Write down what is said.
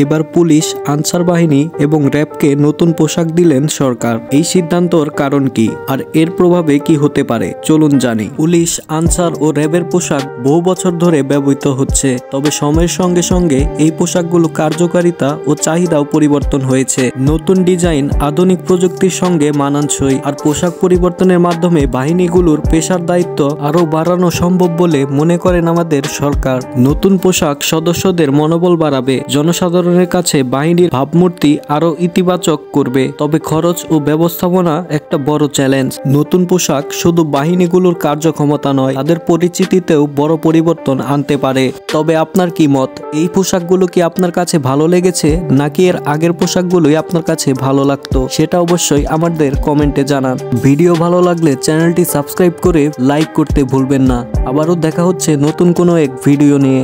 এবার police, answer বাহিনী এবং র্যাবকে নতুন পোশাক দিলেন সরকার। এই সিদ্ধান্তর কারণ কি আর এর প্রভাবে কি হতে পারে চলুন জানি। পুলিশ, আনসার ও র্যাবের পোশাক বহু বছর ধরে ব্যবহৃত হচ্ছে, তবে সময়ের সঙ্গে সঙ্গে এই পোশাকগুলো কার্যকারিতা ও চাহিদাও পরিবর্তন হয়েছে। নতুন ডিজাইন, আধুনিক প্রযুক্তির সঙ্গে মানানসই আর পোশাক পরিবর্তনের মাধ্যমে বাহিনীগুলোর পেশার দায়িত্ব আরও বাড়ানো সম্ভব বলে মনে করেন আমাদের সরকার। নতুন পোশাক সদস্যদের মনোবল বাড়াবে, জনসাধারণের কাছে বাহিনীর ভাবমূর্তি আরও ইতিবাচক করবে। তবে খরচ ও ব্যবস্থাপনা একটা বড় চ্যালেঞ্জ। নতুন পোশাক শুধু বাহিনীগুলোর কার্যক্ষমতা নয়, তাদের পরিচিতিতেও বড় পরিবর্তন আনতে পারে। তবে আপনার কি মত? এই পোশাকগুলো কি আপনার কাছে ভালো লেগেছে নাকি এর আগের পোশাকগুলোই আপনার কাছে ভালো লাগতো? সেটা অবশ্যই আমাদের কমেন্টে জানান। ভিডিও ভালো লাগলে চ্যানেলটি সাবস্ক্রাইব করে লাইক করতে ভুলবেন না। আবারও দেখা হচ্ছে নতুন কোনো এক ভিডিও নিয়ে।